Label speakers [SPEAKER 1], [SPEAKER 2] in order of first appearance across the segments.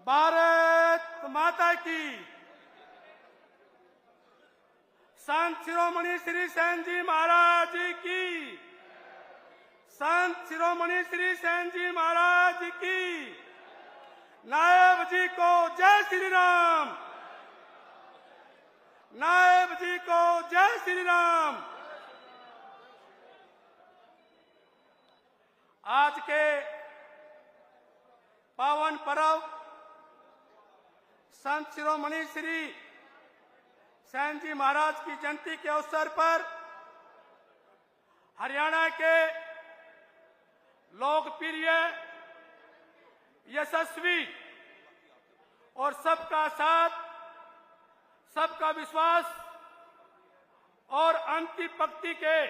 [SPEAKER 1] भारत माता की। संत शिरोमणि श्री सेन जी महाराज की। संत शिरोमणि श्री सेन जी महाराज की। नायब जी को जय श्री राम। नायब जी को जय श्री राम। आज के पावन पर्व संत शिरोमणि श्री सेन जी महाराज की जयंती के अवसर पर हरियाणा के लोकप्रिय, यशस्वी और सबका साथ, सबका विश्वास और अंतिम पंक्ति के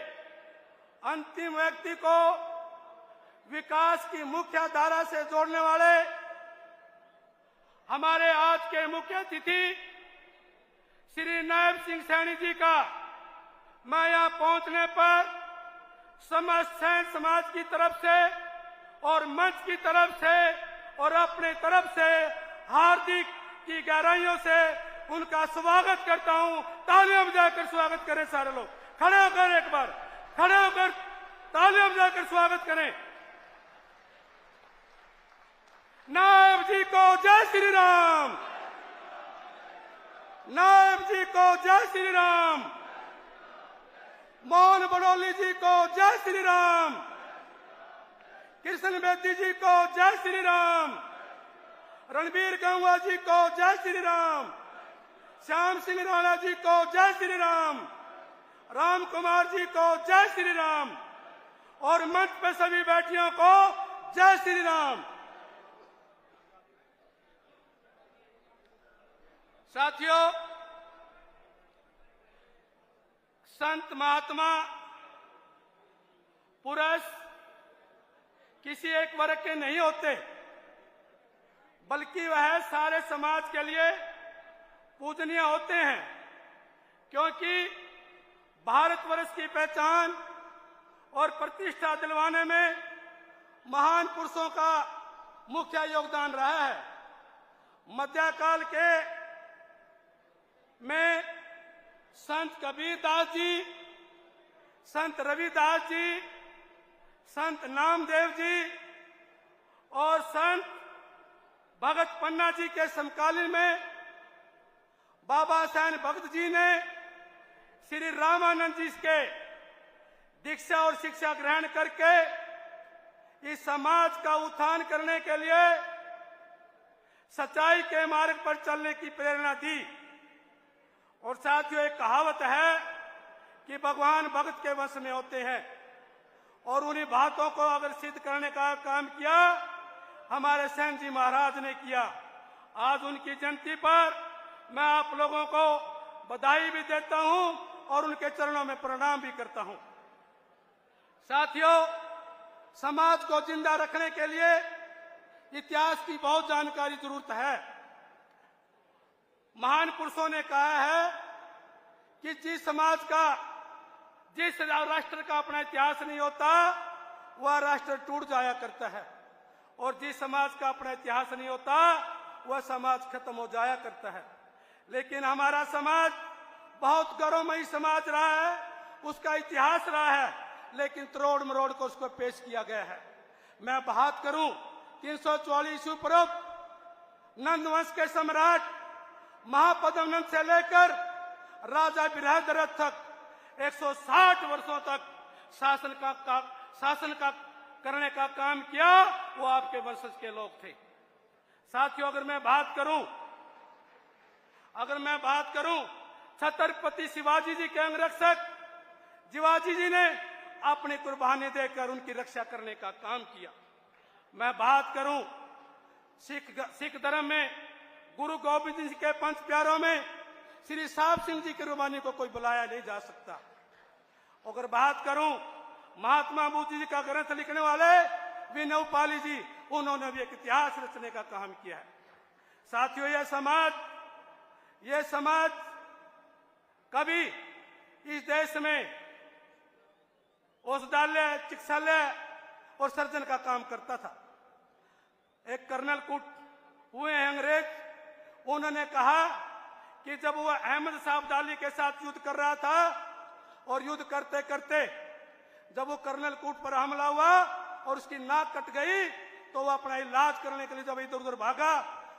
[SPEAKER 1] अंतिम व्यक्ति को विकास की मुख्य धारा से जोड़ने वाले हमारे आज के मुख्य अतिथि श्री नायब सिंह सैनी जी का मैं यहां पहुंचने पर समस्त सैन समाज की तरफ से और मंच की तरफ से और अपने तरफ से हार्दिक की गहराइयों से उनका स्वागत करता हूं। तालियां बजाकर स्वागत करें सारे लोग। खड़े होकर एक बार खड़े होकर तालियां बजाकर स्वागत करें। नायब जी को जय श्री राम। नायब जी को जय श्री राम। मोहन बड़ौली जी को जय श्री राम। कृष्ण बेदी जी को जय श्री राम। रणबीर गंगवा जी को जय श्री राम। श्याम सिंह राणा जी को जय श्री राम। राम कुमार जी को जय श्री राम और मंच पे सभी बैठियों को जय श्री राम। साथियों, संत महात्मा पुरुष किसी एक वर्ग के नहीं होते, बल्कि वह सारे समाज के लिए पूजनीय होते हैं, क्योंकि भारतवर्ष की पहचान और प्रतिष्ठा दिलवाने में महान पुरुषों का मुख्य योगदान रहा है। मध्यकाल के में संत कबीरदास जी, संत रविदास जी, संत नामदेव जी और संत भगत पन्ना जी के समकालीन में बाबा साहब भगत जी ने श्री रामानंद जी के दीक्षा और शिक्षा ग्रहण करके इस समाज का उत्थान करने के लिए सच्चाई के मार्ग पर चलने की प्रेरणा दी। और साथियों, एक कहावत है कि भगवान भगत के वश में होते हैं और उन्हीं बातों को अगर सिद्ध करने का काम किया हमारे सेन जी महाराज ने किया। आज उनकी जयंती पर मैं आप लोगों को बधाई भी देता हूं और उनके चरणों में प्रणाम भी करता हूं। साथियों, समाज को जिंदा रखने के लिए इतिहास की बहुत जानकारी जरूरत है। महान पुरुषों ने कहा है कि जिस समाज का, जिस राष्ट्र का अपना इतिहास नहीं होता वह राष्ट्र टूट जाया करता है, और जिस समाज का अपना इतिहास नहीं होता वह समाज खत्म हो जाया करता है। लेकिन हमारा समाज बहुत गौरवमयी समाज रहा है, उसका इतिहास रहा है, लेकिन तरोड़ मरोड़ को उसको पेश किया गया है। मैं बात करूं 344 ईस्वी पूर्व नंद वंश के सम्राट महापद्मनंद से लेकर राजा बृहद्रथ तक 160 वर्षों तक शासन का करने का काम किया, वो आपके वंशज के लोग थे। साथियों, अगर मैं बात करूं छत्रपति शिवाजी जी के अंगरक्षक शिवाजी जी ने अपनी कुर्बानी देकर उनकी रक्षा करने का काम किया। मैं बात करूं सिख धर्म में गुरु गोविंद सिंह के पंच प्यारों में श्री साहब सिंह जी की कुर्बानी को कोई बुलाया नहीं जा सकता। अगर बात करूं महात्मा बुद्ध जी का ग्रंथ लिखने वाले विनोपाली जी, उन्होंने भी एक इतिहास रचने का काम किया है। साथियों, यह समाज कभी इस देश में औषधालय, चिकित्सालय और सर्जन का काम करता था। एक कर्नल कूट हुए हैं अंग्रेज, उन्होंने कहा कि जब वो अहमद शाह अब्दाली के साथ युद्ध कर रहा था और युद्ध करते करते जब वो कर्नल कूट पर हमला हुआ और उसकी नाक कट गई तो वो अपना इलाज करने के लिए जब इधर उधर भागा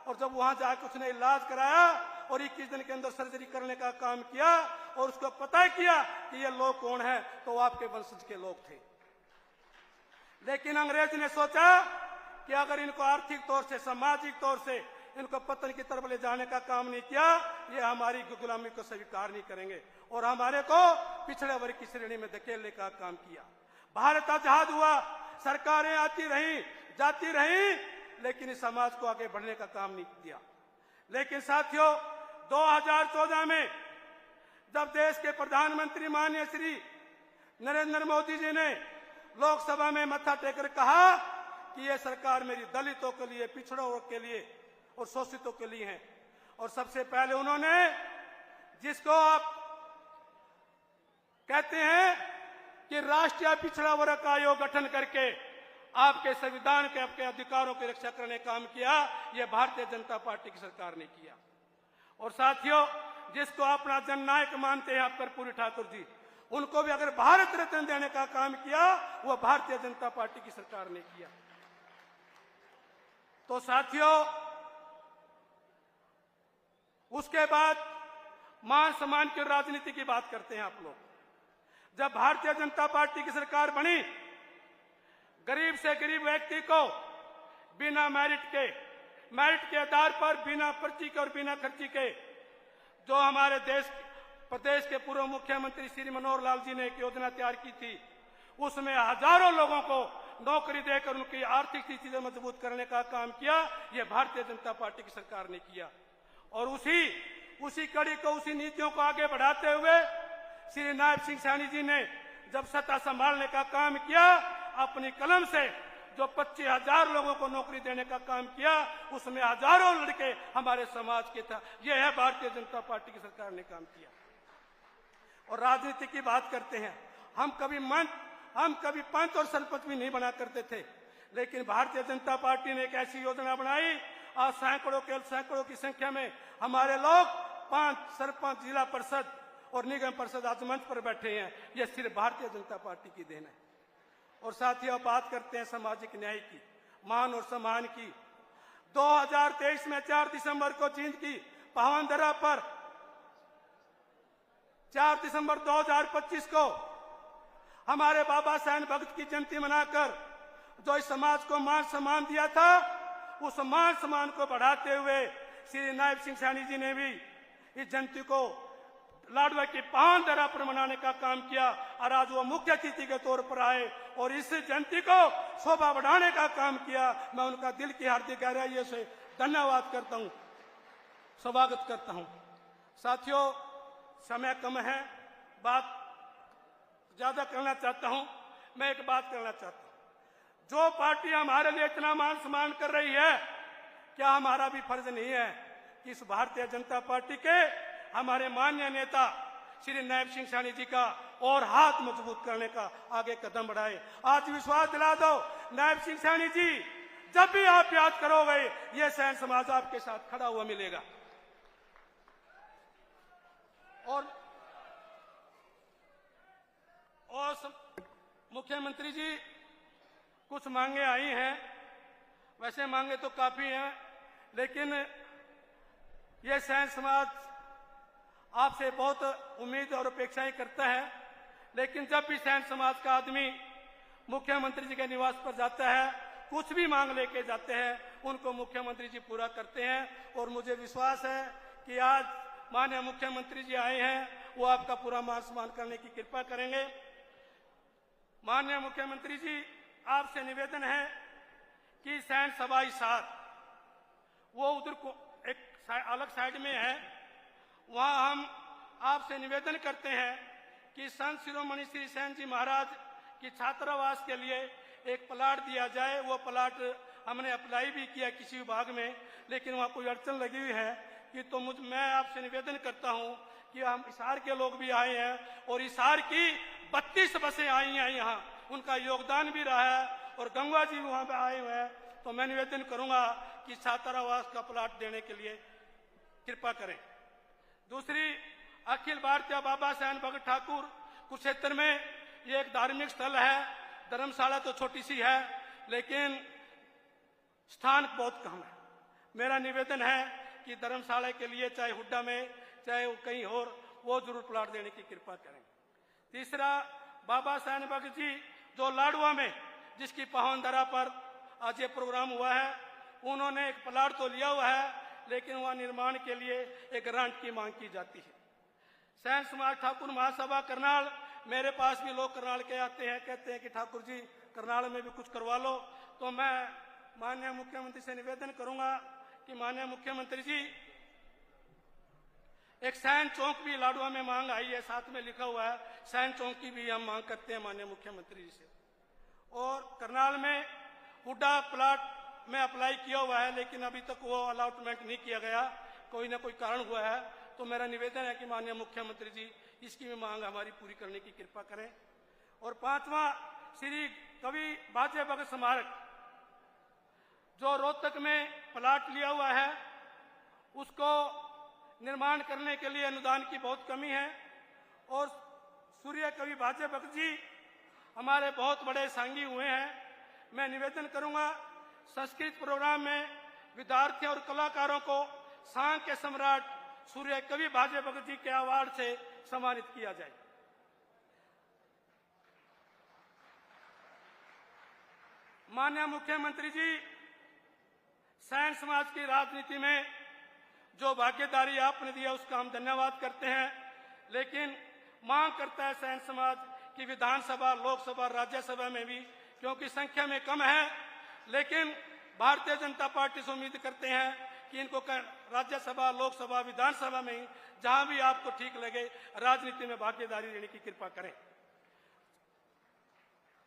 [SPEAKER 1] और जब वहां जाकर उसने इलाज कराया और 21 दिन के अंदर सर्जरी करने का काम किया और उसको पता किया कि ये लोग कौन है, तो आपके वंशज के लोग थे। लेकिन अंग्रेज ने सोचा कि अगर इनको आर्थिक तौर से, सामाजिक तौर से इनको पतन की तरफ ले जाने का काम नहीं किया, ये हमारी गुलामी को स्वीकार नहीं करेंगे और हमारे को पिछड़े वर्ग की श्रेणी में धकेलने का काम किया। भारत आजाद हुआ, सरकारें आती रहीं, जाती रहीं, लेकिन इस समाज को आगे बढ़ने का काम नहीं किया। लेकिन साथियों, 2014 में जब देश के प्रधानमंत्री माननीय श्री नरेंद्र मोदी जी ने लोकसभा में मत्था टेकर कहा कि यह सरकार मेरी दलितों के लिए, पिछड़ों के लिए और शोषितों के लिए है, और सबसे पहले उन्होंने जिसको आप कहते हैं कि राष्ट्रीय पिछड़ा वर्ग आयोग गठन करके आपके संविधान के, आपके अधिकारों की रक्षा करने का काम किया, यह भारतीय जनता पार्टी की सरकार ने किया। और साथियों, जिसको अपना जननायक मानते हैं आप कर्पूरी ठाकुर जी, उनको भी अगर भारत रत्न देने का काम किया, वह भारतीय जनता पार्टी की सरकार ने किया। तो साथियों, उसके बाद मान सम्मान की राजनीति की बात करते हैं आप लोग। जब भारतीय जनता पार्टी की सरकार बनी, गरीब से गरीब व्यक्ति को बिना मेरिट के आधार पर, बिना पर्ची के और बिना खर्ची के, जो हमारे प्रदेश के पूर्व मुख्यमंत्री श्री मनोहर लाल जी ने एक योजना तैयार की थी, उसमें हजारों लोगों को नौकरी देकर उनकी आर्थिक स्थिति मजबूत करने का काम किया, यह भारतीय जनता पार्टी की सरकार ने किया। और उसी कड़ी को, उसी नीतियों को आगे बढ़ाते हुए श्री नायब सिंह सैनी जी ने जब सत्ता संभालने का काम किया, अपनी कलम से जो 25,000 लोगों को नौकरी देने का काम किया, उसमें हजारों लड़के हमारे समाज के था। यह है भारतीय जनता पार्टी की सरकार ने काम किया। और राजनीति की बात करते हैं, हम कभी पंच और सरपंच भी नहीं बना करते थे, लेकिन भारतीय जनता पार्टी ने एक ऐसी योजना बनाई, आज सैकड़ों की संख्या में हमारे लोग 5 सरपंच, जिला परिषद और निगम परिषद आज मंच पर बैठे हैं। यह सिर्फ भारतीय जनता पार्टी की देन है। और साथियों, बात करते हैं सामाजिक न्याय की, मान और सम्मान की। 2023 में 4 दिसंबर को जींद की पावन धरा पर 4 दिसंबर 2025 को हमारे बाबा साहेब भगत की जयंती मनाकर जो इस समाज को मान सम्मान दिया था, उस मान सम्मान को बढ़ाते हुए श्री नायब सिंह सैनी जी ने भी इस जयंती को लाडवा की पावन धरा पर मनाने का काम किया और आज वो मुख्य अतिथि के तौर पर आए और इस जयंती को शोभा बढ़ाने का काम किया। मैं उनका दिल की हार्दिक गहराइयों से धन्यवाद करता हूं, स्वागत करता हूं। साथियों, समय कम है, बात ज्यादा करना चाहता हूं। मैं एक बात करना चाहता हूं, जो पार्टी हमारे लिए इतना मान सम्मान कर रही है, क्या हमारा भी फर्ज नहीं है कि इस भारतीय जनता पार्टी के हमारे माननीय नेता श्री नायब सिंह सैनी जी का और हाथ मजबूत करने का आगे कदम बढ़ाए। आज विश्वास दिला दो नायब सिंह सैनी जी, जब भी आप याद करोगे, ये सैन समाज आपके साथ खड़ा हुआ मिलेगा। और मुख्यमंत्री जी, कुछ मांगे आई हैं, वैसे मांगे तो काफी हैं, लेकिन ये सैन समाज आपसे बहुत उम्मीद और अपेक्षाएं करता है। लेकिन जब भी सैन समाज का आदमी मुख्यमंत्री जी के निवास पर जाता है, कुछ भी मांग लेके जाते हैं, उनको मुख्यमंत्री जी पूरा करते हैं। और मुझे विश्वास है कि आज माननीय मुख्यमंत्री जी आए हैं, वो आपका पूरा मान सम्मान करने की कृपा करेंगे। माननीय मुख्यमंत्री जी, आपसे निवेदन है कि सैन सभा हिसार, वो उधर को एक अलग साइड में है, वहां हम आपसे निवेदन करते हैं कि संत शिरोमणि श्री सैन जी महाराज की छात्रावास के लिए एक प्लाट दिया जाए। वो प्लाट हमने अप्लाई भी किया किसी विभाग में, लेकिन वहां कोई अड़चन लगी हुई है कि तो मैं आपसे निवेदन करता हूं कि हम हिसार के लोग भी आए हैं और हिसार की 32 बसें आई हैं यहाँ, उनका योगदान भी रहा है और गंगा जी भी वहां पे आए हुए हैं। तो मैं निवेदन करूंगा कि छात्रावास का प्लाट देने के लिए कृपा करें। दूसरी, अखिल भारतीय बाबा साहेब भगत ठाकुर कुरुक्षेत्र में ये एक धार्मिक स्थल है। धर्मशाला तो छोटी सी है, लेकिन स्थान बहुत कम है। मेरा निवेदन है कि धर्मशाला के लिए चाहे हुड्डा में चाहे वो कहीं और, वो जरूर प्लाट देने की कृपा करें। तीसरा, बाबा साहेब भगत जी जो लाडवा में, जिसकी पावन धरा पर आज ये प्रोग्राम हुआ है, उन्होंने एक प्लाट तो लिया हुआ है, लेकिन वह निर्माण के लिए एक ग्रांट की मांग की जाती है। सैन समाज ठाकुर महासभा करनाल, मेरे पास भी लोग करनाल के आते हैं, कहते हैं कि ठाकुर जी करनाल में भी कुछ करवा लो। तो मैं माननीय मुख्यमंत्री से निवेदन करूंगा कि माननीय मुख्यमंत्री जी, एक सैन चौक भी लाडवा में मांग आई है, साथ में लिखा हुआ है, सैन चौक की भी हम मांग करते हैं माननीय मुख्यमंत्री जी से। और करनाल में हुड्डा प्लाट में अप्लाई किया हुआ है, लेकिन अभी तक वो अलॉटमेंट नहीं किया गया, कोई ना कोई कारण हुआ है। तो मेरा निवेदन है कि माननीय मुख्यमंत्री जी इसकी भी मांग हमारी पूरी करने की कृपा करें। और पांचवा, श्री कवि बाजे भगत स्मारक जो रोहतक में प्लाट लिया हुआ है, उसको निर्माण करने के लिए अनुदान की बहुत कमी है। और सूर्य कवि बाजे भगत जी हमारे बहुत बड़े सांगी हुए हैं। मैं निवेदन करूंगा संस्कृत प्रोग्राम में विद्यार्थियों और कलाकारों को सांग के सम्राट सूर्य कवि बाजे भगत जी के अवार्ड से सम्मानित किया जाए। माननीय मुख्यमंत्री जी, सैन समाज की राजनीति में जो भागीदारी आपने दिया उसका हम धन्यवाद करते हैं, लेकिन मांग करता है सैन समाज की विधानसभा, लोकसभा, राज्यसभा में भी, क्योंकि संख्या में कम है, लेकिन भारतीय जनता पार्टी से उम्मीद करते हैं कि इनको राज्यसभा, लोकसभा, विधानसभा में जहां भी आपको ठीक लगे राजनीति में भागीदारी देने की कृपा करें।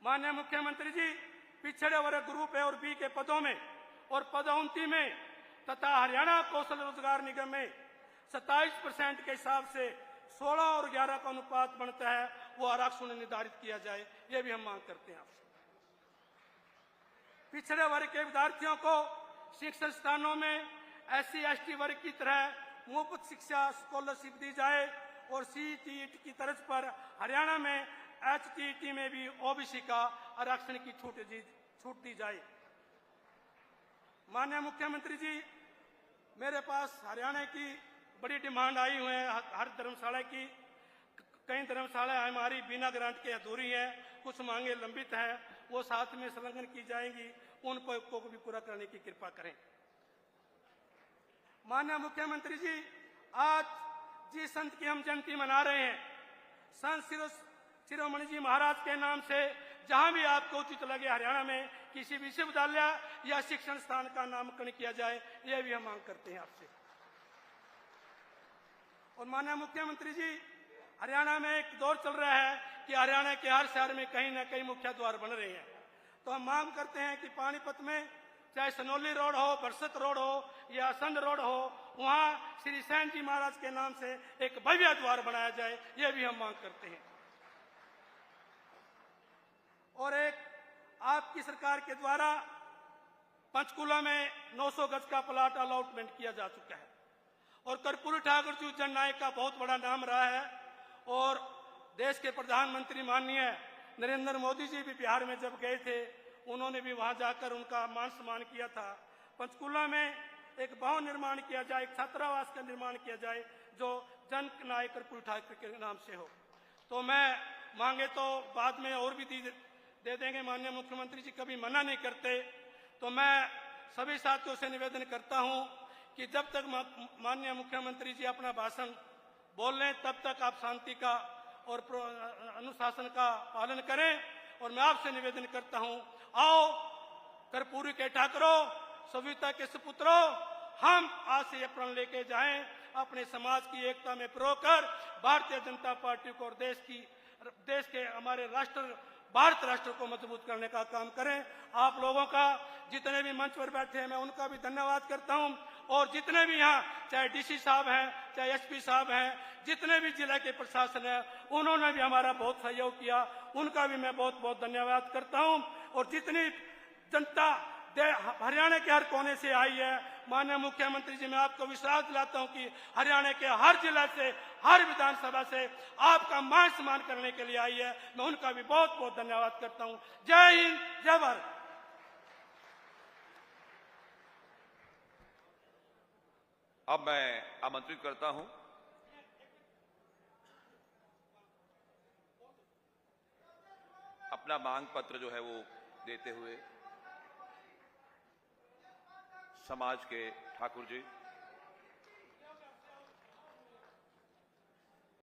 [SPEAKER 1] माननीय मुख्यमंत्री जी, पिछड़े वर्ग ग्रुप ए और बी के पदों में और पदोन्नति में तथा हरियाणा कौशल रोजगार निगम में 27% के हिसाब से 16 और 11 का अनुपात बनता है, वो आरक्षण निर्धारित किया जाए, ये भी हम मांग करते हैं आपसे। पिछड़े वर्ग के विद्यार्थियों को शिक्षण संस्थानों में SC/ST वर्ग की तरह मुफ्त शिक्षा स्कॉलरशिप दी जाए और CTET की तर्ज पर हरियाणा में HTET में भी OBC का आरक्षण की छूट दी जाए। माननीय मुख्यमंत्री जी, मेरे पास हरियाणा की बड़ी डिमांड आई हुई है हर धर्मशाला की। कई धर्मशाला हमारी बिना ग्रांट के अधूरी है, कुछ मांगे लंबित हैं, वो साथ में संलग्न की जाएंगी, उन को भी पूरा करने की कृपा करें। माननीय मुख्यमंत्री जी, आज जिस संत की हम जयंती मना रहे हैं, संत शिरोमणि जी महाराज के नाम से जहां भी आपको उचित लगे हरियाणा में किसी विश्वविद्यालय या शिक्षण स्थान का नामकरण किया जाए, यह भी हम मांग करते हैं आपसे। और माननीय मुख्यमंत्री जी, हरियाणा में एक दौर चल रहा है कि हरियाणा के हर शहर में कहीं न कहीं मुख्य द्वार बन रहे हैं, तो हम मांग करते हैं कि पानीपत में चाहे सनौली रोड हो, बरसत रोड हो या असंध रोड हो, वहां श्री सैन जी महाराज के नाम से एक भव्य द्वार बनाया जाए, यह भी हम मांग करते हैं। और एक आपकी सरकार के द्वारा पंचकूला में 900 गज का प्लाट अलॉटमेंट किया जा चुका है और कर्पूरी ठाकुर जी जननायक का बहुत बड़ा नाम रहा है। और देश के प्रधानमंत्री माननीय नरेंद्र मोदी जी भी बिहार में जब गए थे, उन्होंने भी वहां जाकर उनका मान सम्मान किया था। पंचकूला में एक भवन निर्माण किया जाए, एक छात्रावास का निर्माण किया जाए जो जन नायक कर्पूरी ठाकुर के नाम से हो। तो मैं मांगे तो बाद में और भी दे देंगे, माननीय मुख्यमंत्री जी कभी मना नहीं करते। तो मैं सभी साथियों से निवेदन करता हूं कि जब तक माननीय मुख्यमंत्री जी अपना भाषण बोल लें, तब तक आप शांति का और अनुशासन का पालन करें। और मैं आपसे निवेदन करता हूं, आओ कर्पूरी के ठाकुरों, सविता के सुपुत्रों, हम आज से ये प्रण लेके जाएं, अपने समाज की एकता में प्रोकर भारतीय जनता पार्टी को और देश के हमारे भारत राष्ट्र को मजबूत करने का काम करें। आप लोगों का जितने भी मंच पर बैठे हैं, मैं उनका भी धन्यवाद करता हूं। और जितने भी यहाँ चाहे DC साहब हैं, चाहे SP साहब हैं, जितने भी जिला के प्रशासन है, उन्होंने भी हमारा बहुत सहयोग किया, उनका भी मैं बहुत बहुत धन्यवाद करता हूं। और जितनी जनता हरियाणा के हर कोने से आई है। माननीय मुख्यमंत्री जी, मैं आपको विश्वास दिलाता हूं कि हरियाणा के हर जिला से, हर विधानसभा से आपका मान सम्मान करने के लिए आई है। मैं उनका भी बहुत बहुत धन्यवाद करता हूं। जय हिंद, जय भारत।
[SPEAKER 2] अब मैं आमंत्रित करता हूं अपना मांग पत्र जो है वो देते हुए समाज के ठाकुर जी।